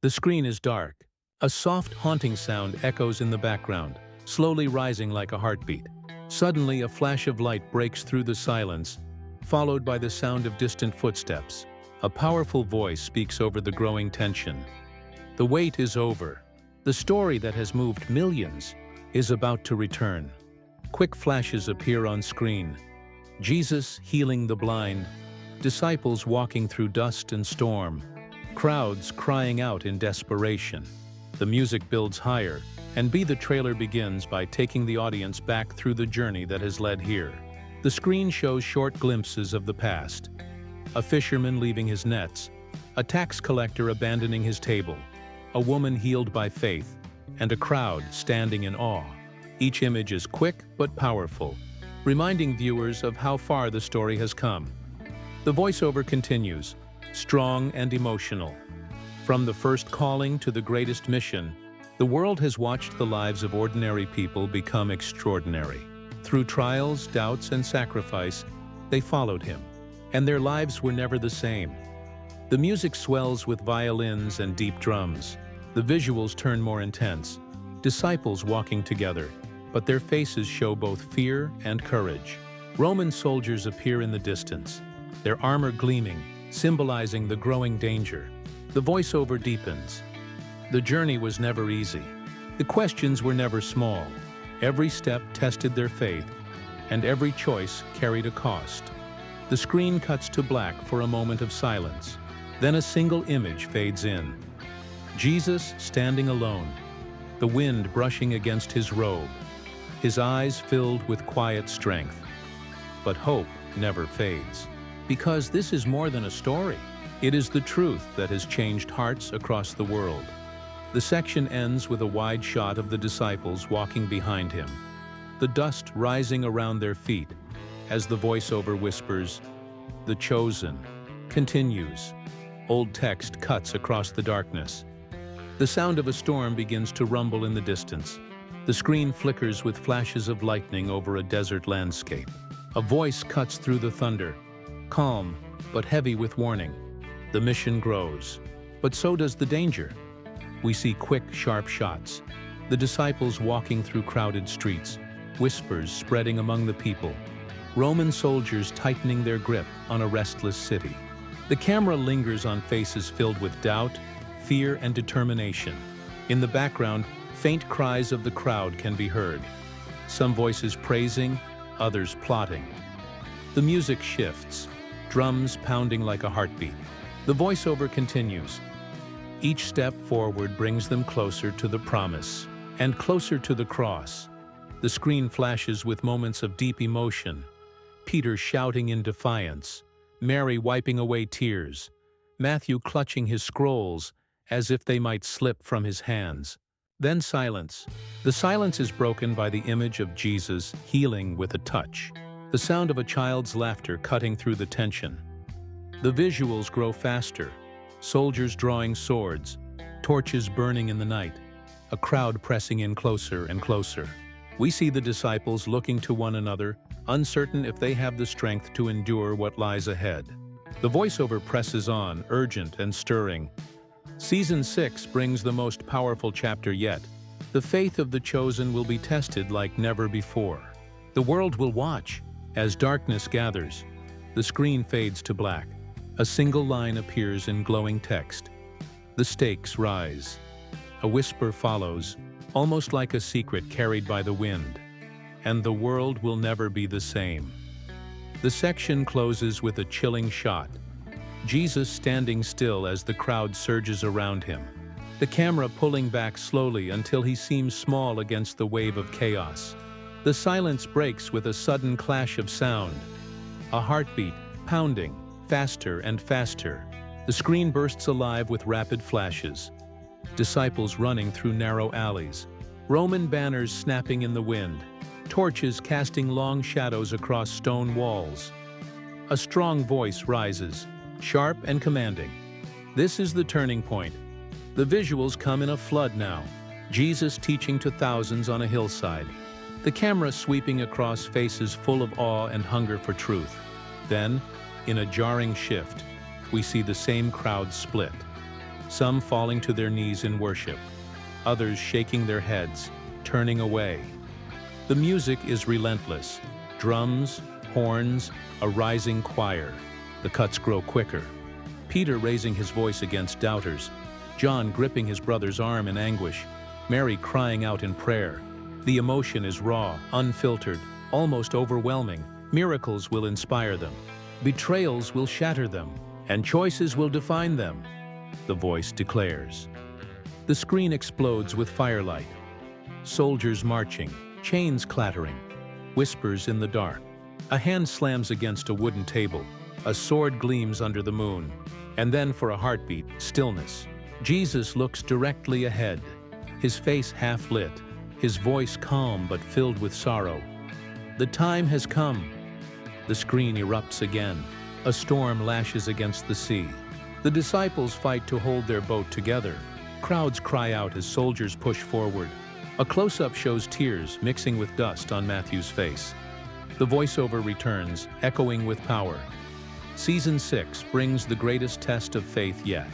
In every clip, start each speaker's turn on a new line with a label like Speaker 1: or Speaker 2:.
Speaker 1: The screen is dark. A soft, haunting sound echoes in the background, slowly rising like a heartbeat. Suddenly, a flash of light breaks through the silence, followed by the sound of distant footsteps. A powerful voice speaks over the growing tension. The wait is over. The story that has moved millions is about to return. Quick flashes appear on screen. Jesus healing the blind, disciples walking through dust and storm, crowds crying out in desperation. The music builds higher, and the trailer begins by taking the audience back through the journey that has led here. The screen shows short glimpses of the past. A fisherman leaving his nets, a tax collector abandoning his table, a woman healed by faith, and a crowd standing in awe. Each image is quick but powerful, reminding viewers of how far the story has come. The voiceover continues, strong and emotional. From the first calling to the greatest mission, the world has watched the lives of ordinary people become extraordinary. Through trials, doubts, and sacrifice, they followed him, and their lives were never the same. The music swells with violins and deep drums. The visuals turn more intense, disciples walking together, but their faces show both fear and courage. Roman soldiers appear in the distance, their armor gleaming, symbolizing the growing danger. The voiceover deepens. The journey was never easy. The questions were never small. Every step tested their faith, and every choice carried a cost. The screen cuts to black for a moment of silence. Then a single image fades in. Jesus standing alone, the wind brushing against his robe, his eyes filled with quiet strength. But hope never fades, because this is more than a story. It is the truth that has changed hearts across the world. The section ends with a wide shot of the disciples walking behind him, the dust rising around their feet as the voiceover whispers, "The chosen," continues. Old text cuts across the darkness. The sound of a storm begins to rumble in the distance. The screen flickers with flashes of lightning over a desert landscape. A voice cuts through the thunder, calm but heavy with warning. The mission grows, but so does the danger. We see quick, sharp shots, the disciples walking through crowded streets, whispers spreading among the people, Roman soldiers tightening their grip on a restless city. The camera lingers on faces filled with doubt, fear, and determination. In the background, faint cries of the crowd can be heard, some voices praising, others plotting. The music shifts, drums pounding like a heartbeat. The voiceover continues. Each step forward brings them closer to the promise, and closer to the cross. The screen flashes with moments of deep emotion. Peter shouting in defiance, Mary wiping away tears, Matthew clutching his scrolls as if they might slip from his hands. Then silence. The silence is broken by the image of Jesus healing with a touch, the sound of a child's laughter cutting through the tension. The visuals grow faster, soldiers drawing swords, torches burning in the night, a crowd pressing in closer and closer. We see the disciples looking to one another, uncertain if they have the strength to endure what lies ahead. The voiceover presses on, urgent and stirring. Season 6 brings the most powerful chapter yet. The faith of the chosen will be tested like never before. The world will watch. As darkness gathers, the screen fades to black. A single line appears in glowing text. The stakes rise. A whisper follows, almost like a secret carried by the wind. And the world will never be the same. The section closes with a chilling shot. Jesus standing still as the crowd surges around him. The camera pulling back slowly until he seems small against the wave of chaos. The silence breaks with a sudden clash of sound. A heartbeat, pounding, faster and faster. The screen bursts alive with rapid flashes. Disciples running through narrow alleys. Roman banners snapping in the wind. Torches casting long shadows across stone walls. A strong voice rises, sharp and commanding. This is the turning point. The visuals come in a flood now. Jesus teaching to thousands on a hillside. The camera sweeping across faces full of awe and hunger for truth. Then, in a jarring shift, we see the same crowd split. some falling to their knees in worship, others shaking their heads, turning away. The music is relentless. Drums, horns, a rising choir. The cuts grow quicker. Peter raising his voice against doubters, John gripping his brother's arm in anguish, Mary crying out in prayer. The emotion is raw, unfiltered, almost overwhelming. Miracles will inspire them. Betrayals will shatter them, and choices will define them, the voice declares. The screen explodes with firelight. Soldiers marching, chains clattering, whispers in the dark. A hand slams against a wooden table. A sword gleams under the moon. And then, for a heartbeat, stillness. Jesus looks directly ahead, his face half lit, his voice calm but filled with sorrow. The time has come. The screen erupts again. A storm lashes against the sea. The disciples fight to hold their boat together. Crowds cry out as soldiers push forward. A close-up shows tears mixing with dust on Matthew's face. The voiceover returns, echoing with power. Season 6 brings the greatest test of faith yet.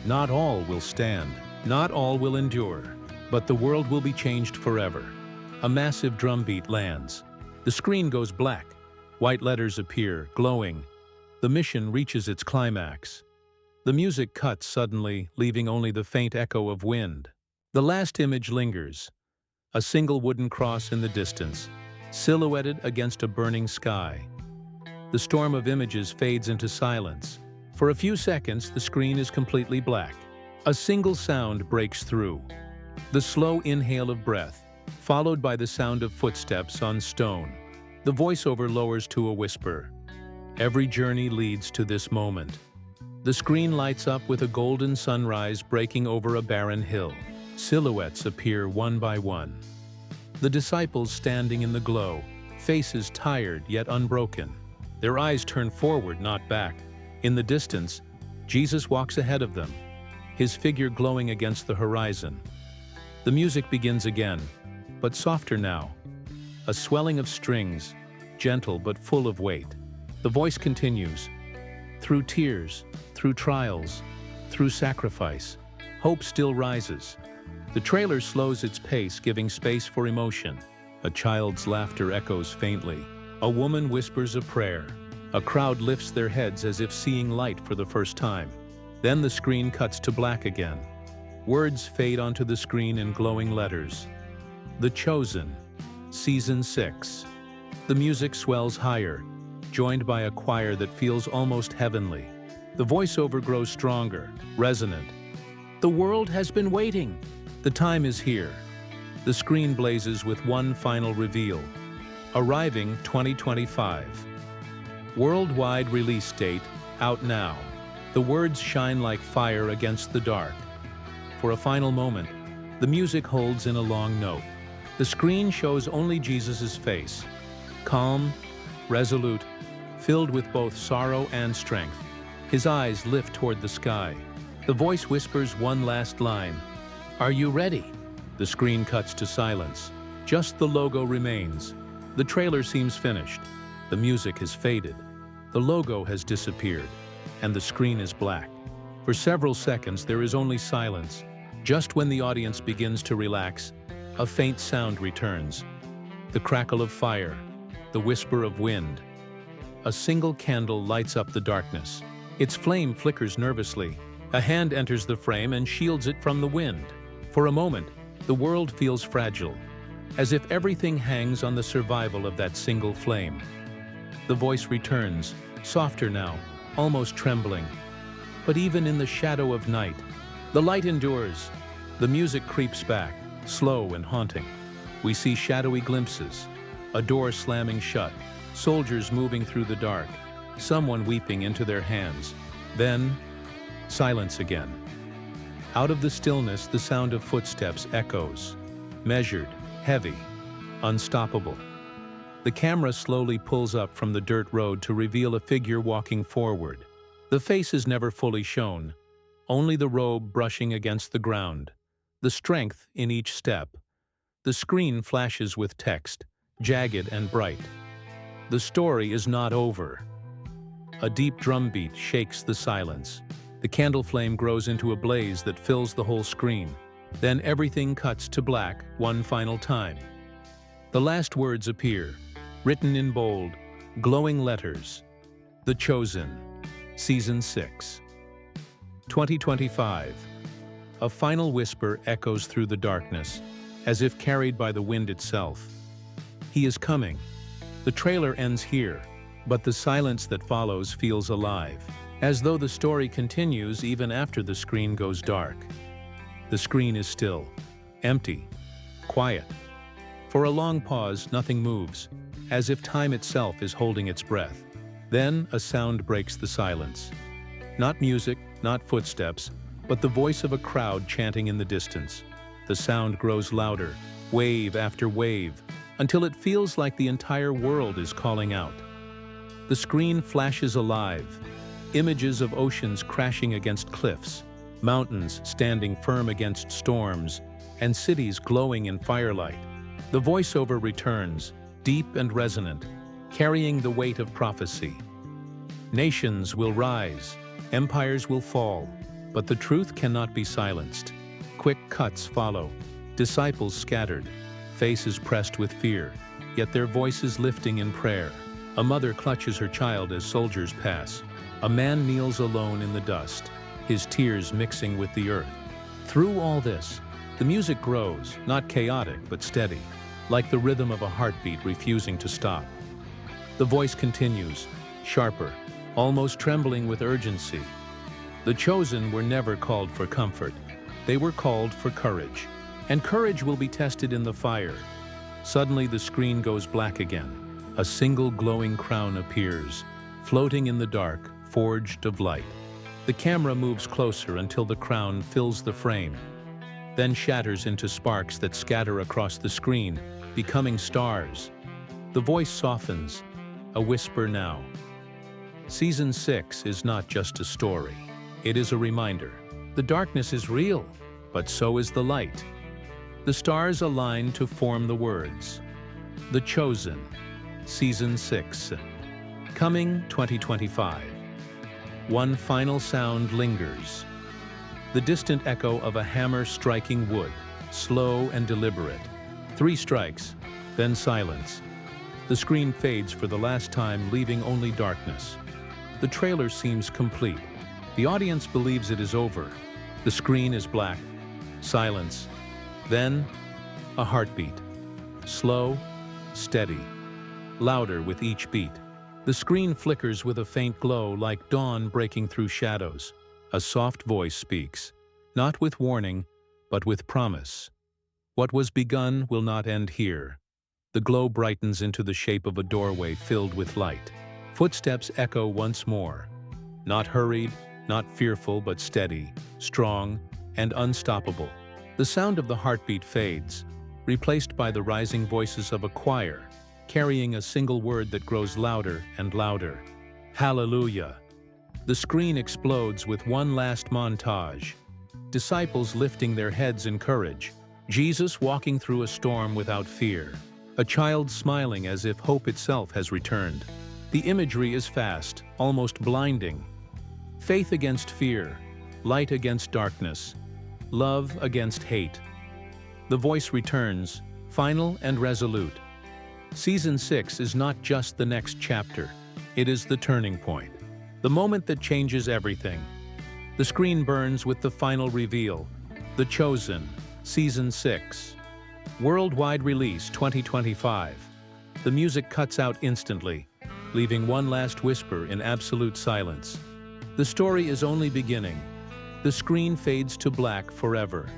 Speaker 1: Not all will stand, not all will endure, but the world will be changed forever. A massive drumbeat lands. The screen goes black. White letters appear, glowing. The mission reaches its climax. The music cuts suddenly, leaving only the faint echo of wind. The last image lingers. A single wooden cross in the distance, silhouetted against a burning sky. The storm of images fades into silence. For a few seconds, the screen is completely black. A single sound breaks through. The slow inhale of breath, followed by the sound of footsteps on stone. The voiceover lowers to a whisper. Every journey leads to this moment. The screen lights up with a golden sunrise breaking over a barren hill. Silhouettes appear one by one. The disciples standing in the glow, faces tired yet unbroken. Their eyes turn forward, not back. In the distance, Jesus walks ahead of them, his figure glowing against the horizon. The music begins again, but softer now. A swelling of strings, gentle but full of weight. The voice continues. Through tears, through trials, through sacrifice, hope still rises. The trailer slows its pace, giving space for emotion. A child's laughter echoes faintly. A woman whispers a prayer. A crowd lifts their heads as if seeing light for the first time. Then the screen cuts to black again. Words fade onto the screen in glowing letters. The Chosen, Season 6. The music swells higher, joined by a choir that feels almost heavenly. The voiceover grows stronger, resonant. The world has been waiting. The time is here. The screen blazes with one final reveal. Arriving 2025. Worldwide release date, out now. The words shine like fire against the dark. For a final moment, the music holds in a long note. The screen shows only Jesus' face. Calm, resolute, filled with both sorrow and strength. His eyes lift toward the sky. The voice whispers one last line. Are you ready? The screen cuts to silence. Just the logo remains. The trailer seems finished. The music has faded. The logo has disappeared, and the screen is black. For several seconds, there is only silence. Just when the audience begins to relax, a faint sound returns. The crackle of fire, the whisper of wind. A single candle lights up the darkness. Its flame flickers nervously. A hand enters the frame and shields it from the wind. For a moment, the world feels fragile, as if everything hangs on the survival of that single flame. The voice returns, softer now, almost trembling. But even in the shadow of night, the light endures. The music creeps back, slow and haunting. We see shadowy glimpses, a door slamming shut, soldiers moving through the dark, someone weeping into their hands. Then, silence again. Out of the stillness, the sound of footsteps echoes, measured, heavy, unstoppable. The camera slowly pulls up from the dirt road to reveal a figure walking forward. The face is never fully shown, only the robe brushing against the ground, the strength in each step. The screen flashes with text, jagged and bright. The story is not over. A deep drumbeat shakes the silence. The candle flame grows into a blaze that fills the whole screen. Then everything cuts to black one final time. The last words appear, written in bold, glowing letters. The Chosen, Season 6. 2025. A final whisper echoes through the darkness, as if carried by the wind itself. He is coming. The trailer ends here, but the silence that follows feels alive, as though the story continues even after the screen goes dark. The screen is still, empty, quiet. For a long pause, nothing moves, as if time itself is holding its breath. Then a sound breaks the silence. Not music, not footsteps, but the voice of a crowd chanting in the distance. The sound grows louder, wave after wave, until it feels like the entire world is calling out. The screen flashes alive, images of oceans crashing against cliffs, mountains standing firm against storms, and cities glowing in firelight. The voiceover returns, deep and resonant, carrying the weight of prophecy. Nations will rise, empires will fall, but the truth cannot be silenced. Quick cuts follow, disciples scattered, faces pressed with fear, yet their voices lifting in prayer. A mother clutches her child as soldiers pass. A man kneels alone in the dust, his tears mixing with the earth. Through all this, the music grows, not chaotic but steady, like the rhythm of a heartbeat refusing to stop. The voice continues, sharper, almost trembling with urgency. The chosen were never called for comfort. They were called for courage. And courage will be tested in the fire. Suddenly the screen goes black again. A single glowing crown appears, floating in the dark, forged of light. The camera moves closer until the crown fills the frame, then shatters into sparks that scatter across the screen, becoming stars. The voice softens, a whisper now. Season 6 is not just a story. It is a reminder. The darkness is real, but so is the light. The stars align to form the words. The Chosen, Season 6. Coming 2025. One final sound lingers. The distant echo of a hammer striking wood, slow and deliberate. 3 strikes, then silence. The screen fades for the last time, leaving only darkness. The trailer seems complete. The audience believes it is over. The screen is black. Silence. Then, a heartbeat. Slow, steady, louder with each beat. The screen flickers with a faint glow like dawn breaking through shadows. A soft voice speaks, not with warning, but with promise. What was begun will not end here. The glow brightens into the shape of a doorway filled with light. Footsteps echo once more. Not hurried, not fearful, but steady, strong, and unstoppable. The sound of the heartbeat fades, replaced by the rising voices of a choir, carrying a single word that grows louder and louder. Hallelujah! The screen explodes with one last montage. Disciples lifting their heads in courage. Jesus walking through a storm without fear. A child smiling as if hope itself has returned. The imagery is fast, almost blinding. Faith against fear, light against darkness, love against hate. The voice returns, final and resolute. Season 6 is not just the next chapter. It is the turning point. The moment that changes everything. The screen burns with the final reveal. The Chosen, Season 6. Worldwide release 2025. The music cuts out instantly, leaving one last whisper in absolute silence. The story is only beginning. The screen fades to black forever.